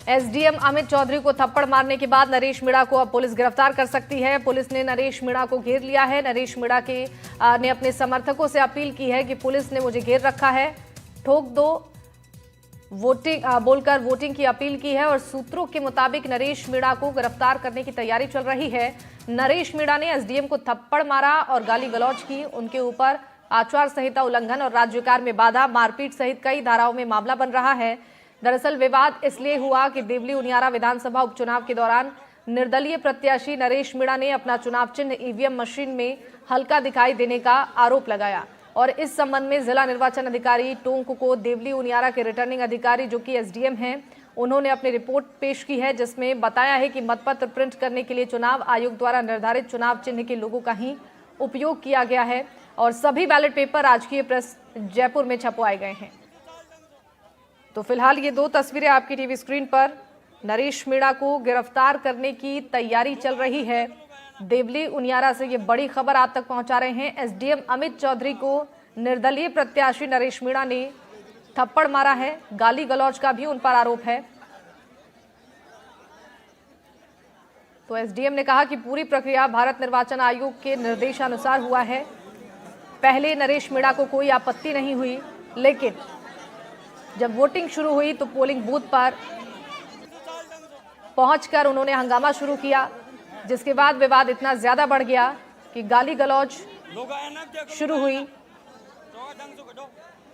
SDM Amit Chaudhary को थप्पड़ मारने के बाद नरेश मीणा को अब पुलिस गिरफ्तार कर सकती है। पुलिस ने नरेश मीणा को घेर लिया है। नरेश मीणा ने अपने समर्थकों से अपील की है कि पुलिस ने मुझे घेर रखा है, ठोक दो बोलकर वोटिंग की अपील की है और सूत्रों के मुताबिक नरेश मीणा को गिरफ्तार करने की तैयारी चल रही है। नरेश मीणा ने एसडीएम को थप्पड़ मारा और गाली गलौज की। उनके ऊपर आचार संहिता उल्लंघन और राज्यकार में बाधा, मारपीट सहित कई धाराओं में मामला बन रहा है। दरअसल विवाद इसलिए हुआ कि देवली उनियारा विधानसभा उपचुनाव के दौरान निर्दलीय प्रत्याशी नरेश मीणा ने अपना चुनाव चिन्ह ईवीएम मशीन में हल्का दिखाई देने का आरोप लगाया और इस संबंध में जिला निर्वाचन अधिकारी टोंक को देवली उनियारा के रिटर्निंग अधिकारी जो कि एसडीएम हैं, उन्होंने अपनी रिपोर्ट पेश की है, जिसमें बताया है कि मतपत्र प्रिंट करने के लिए चुनाव आयोग द्वारा निर्धारित चुनाव चिन्ह के लोगों का ही उपयोग किया गया है और सभी बैलेट पेपर राजकीय प्रेस जयपुर में छपवाए गए हैं। तो फिलहाल ये दो तस्वीरें आपकी टीवी स्क्रीन पर। नरेश मीणा को गिरफ्तार करने की तैयारी चल रही है। देवली उनियारा से ये बड़ी खबर आप तक पहुंचा रहे हैं। एसडीएम अमित चौधरी को निर्दलीय प्रत्याशी नरेश मीणा ने थप्पड़ मारा है। गाली गलौज का भी उन पर आरोप है। तो एसडीएम ने कहा कि पूरी प्रक्रिया भारत निर्वाचन आयोग के निर्देशानुसार हुआ है। पहले नरेश मीणा को कोई आपत्ति नहीं हुई, लेकिन जब वोटिंग शुरू हुई तो पोलिंग बूथ पर पहुंचकर उन्होंने हंगामा शुरू किया, जिसके बाद विवाद इतना ज्यादा बढ़ गया कि गाली गलौज शुरू हुई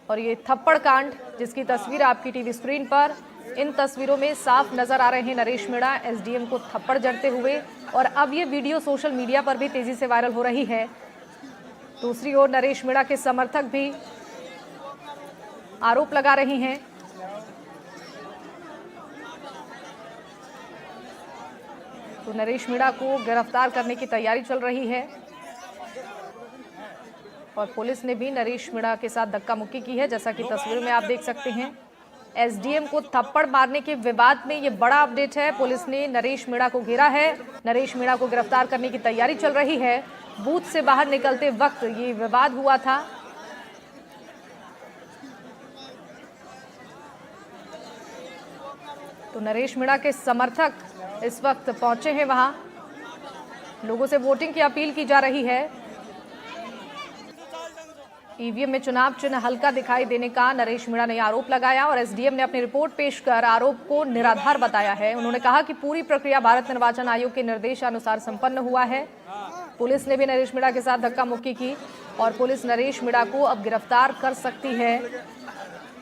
और ये थप्पड़ कांड, जिसकी तस्वीर आपकी टीवी स्क्रीन पर, इन तस्वीरों में साफ नजर आ रहे हैं नरेश मीणा एसडीएम को थप्पड़ जड़ते हुए और अब ये वीडियो सोशल मीडिया पर भी तेजी से वायरल हो रही है। दूसरी ओर नरेश मीणा के समर्थक भी आरोप लगा रही हैं। तो नरेश मीणा को गिरफ्तार करने की तैयारी चल रही है और पुलिस ने भी नरेश मीणा के साथ धक्का मुक्की की है, जैसा कि तस्वीरों में आप देख सकते हैं। एसडीएम को थप्पड़ मारने के विवाद में ये बड़ा अपडेट है। पुलिस ने नरेश मीणा को घेरा है। नरेश मीणा को गिरफ्तार करने की तैयारी चल रही है। बूथ से बाहर निकलते वक्त ये विवाद हुआ था। तो नरेश मीणा के समर्थक इस वक्त पहुंचे हैं वहां। लोगों से वोटिंग की अपील की जा रही है। ईवीएम में चुनाव चिन्ह हल्का दिखाई देने का नरेश मीणा ने आरोप लगाया और एसडीएम ने अपनी रिपोर्ट पेश कर आरोप को निराधार बताया है। उन्होंने कहा कि पूरी प्रक्रिया भारत निर्वाचन आयोग के निर्देशानुसार संपन्न हुआ है। पुलिस ने भी नरेश मीणा के साथ धक्का मुक्की की और पुलिस नरेश मीणा को अब गिरफ्तार कर सकती है।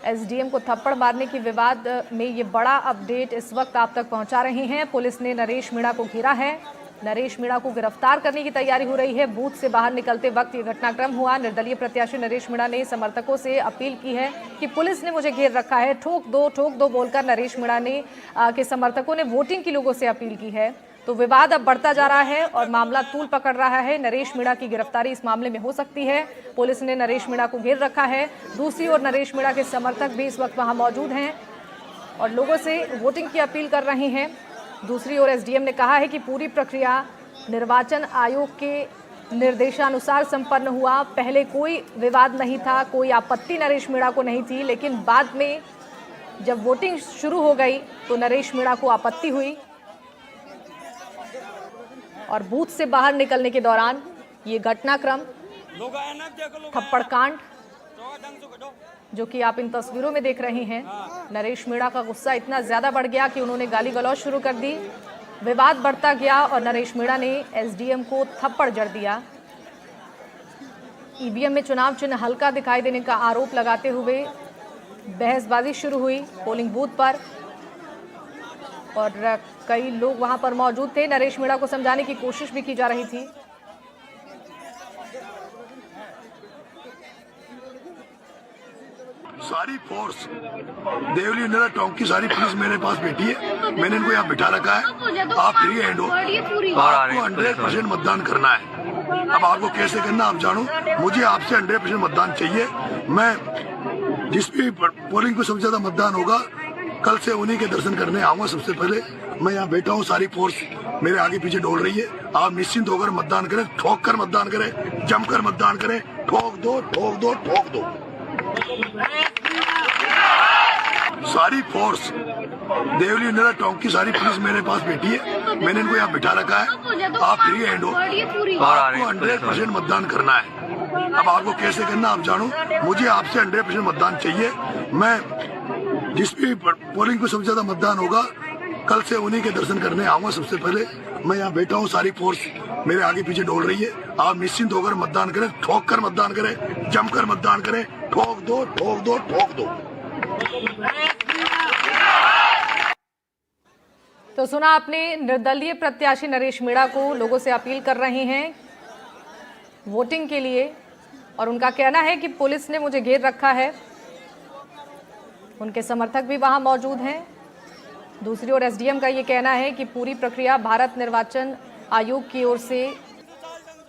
एसडीएम को थप्पड़ मारने के विवाद में ये बड़ा अपडेट इस वक्त आप तक पहुंचा रहे हैं। पुलिस ने नरेश मीणा को घेरा है। नरेश मीणा को गिरफ्तार करने की तैयारी हो रही है। बूथ से बाहर निकलते वक्त ये घटनाक्रम हुआ। निर्दलीय प्रत्याशी नरेश मीणा ने समर्थकों से अपील की है कि पुलिस ने मुझे घेर रखा है, ठोक दो बोलकर नरेश मीणा ने के समर्थकों ने वोटिंग की लोगों से अपील की है। तो विवाद अब बढ़ता जा रहा है और मामला तूल पकड़ रहा है। नरेश मीणा की गिरफ्तारी इस मामले में हो सकती है। पुलिस ने नरेश मीणा को घेर रखा है। दूसरी ओर नरेश मीणा के समर्थक भी इस वक्त वहां मौजूद हैं और लोगों से वोटिंग की अपील कर रहे हैं। दूसरी ओर एसडीएम ने कहा है कि पूरी प्रक्रिया निर्वाचन आयोग के निर्देशानुसार संपन्न हुआ। पहले कोई विवाद नहीं था, कोई आपत्ति नरेश मीणा को नहीं थी, लेकिन बाद में जब वोटिंग शुरू हो गई तो नरेश मीणा को आपत्ति हुई और बूथ से बाहर निकलने के दौरान ये घटनाक्रम, थप्पड़ कांड, जो कि आप इन तस्वीरों में देख रहे हैं। नरेश मीणा का गुस्सा इतना ज्यादा बढ़ गया कि उन्होंने गाली गलौज शुरू कर दी। विवाद बढ़ता गया और नरेश मीणा ने एसडीएम को थप्पड़ जड़ दिया। ईवीएम में चुनाव चिन्ह हल्का दिखाई देने का आरोप लगाते हुए बहसबाजी शुरू हुई पोलिंग बूथ पर और कई लोग वहां पर मौजूद थे। नरेश मीणा को समझाने की कोशिश भी की जा रही थी। सारी फोर्स देवली उनियारा टोंक की सारी पुलिस मेरे पास बैठी है। मैंने इनको यहाँ बिठा रखा है। आप फ्री हैंड हो, आपको 100% मतदान करना है। अब आपको कैसे करना आप जानो, मुझे आपसे 100% मतदान चाहिए। मैं जिस भी पोलिंग को सबसे ज्यादा मतदान होगा, कल से उन्हीं के दर्शन करने आऊंगा। सबसे पहले मैं यहाँ बैठा हूँ, सारी फोर्स मेरे आगे पीछे डोल रही है। आप निश्चिंत होकर मतदान करें, ठोक कर मतदान करें, जमकर मतदान करें। ठोक दो, ठोक दो, ठोक दो। सारी फोर्स देवली इंदिरा टोंक की सारी पुलिस मेरे पास बैठी है, मैंने इनको यहाँ बिठा रखा है। आप फ्री हैंड हो, आपको 100% मतदान करना है। अब आपको कैसे करना आप जानो, मुझे आपसे 100% मतदान चाहिए। मैं जिस भी पोलिंग पे सबसे ज्यादा मतदान होगा कल से उन्हीं के दर्शन करने आऊंगा। सबसे पहले मैं यहाँ बैठा हूँ, सारी फोर्स मेरे आगे पीछे डोल रही है। आप निश्चिंत होकर मतदान करें, ठोक कर मतदान करें, जमकर मतदान करें, ठोक दो ठोक दो ठोक दो। तो सुना आपने, निर्दलीय प्रत्याशी नरेश मीणा को लोगों से अपील कर रहे हैं वोटिंग के लिए, और उनका कहना है कि पुलिस ने मुझे घेर रखा है। उनके समर्थक भी वहां मौजूद हैं। दूसरी ओर एसडीएम का ये कहना है कि पूरी प्रक्रिया भारत निर्वाचन आयोग की ओर से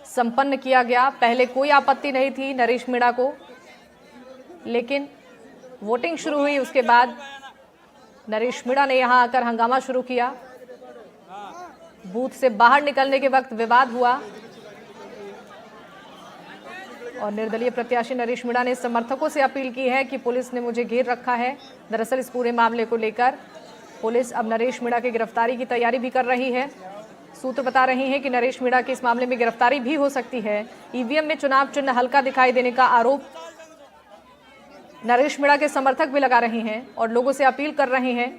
संपन्न किया गया। पहले कोई आपत्ति नहीं थी नरेश मीणा को, लेकिन वोटिंग शुरू हुई उसके बाद नरेश मीणा ने यहां आकर हंगामा शुरू किया। बूथ से बाहर निकलने के वक्त विवाद हुआ और निर्दलीय प्रत्याशी नरेश मीणा ने समर्थकों से अपील की है कि पुलिस ने मुझे घेर रखा है। दरअसल इस पूरे मामले को लेकर पुलिस अब नरेश मीणा की गिरफ्तारी की तैयारी भी कर रही है। सूत्र बता रहे हैं कि नरेश मीणा की इस मामले में गिरफ्तारी भी हो सकती है। ईवीएम में चुनाव चिन्ह हल्का दिखाई देने का आरोप नरेश मीणा के समर्थक भी लगा रहे हैं और लोगों से अपील कर रहे हैं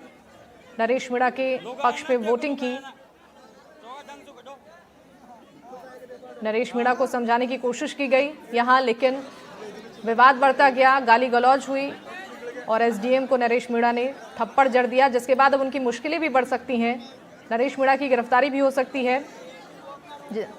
नरेश मीणा के पक्ष में वोटिंग की। नरेश मीणा को समझाने की कोशिश की गई यहां, लेकिन विवाद बढ़ता गया, गाली गलौज हुई और एसडीएम को नरेश मीणा ने थप्पड़ जड़ दिया, जिसके बाद अब उनकी मुश्किलें भी बढ़ सकती हैं। नरेश मीणा की गिरफ्तारी भी हो सकती है।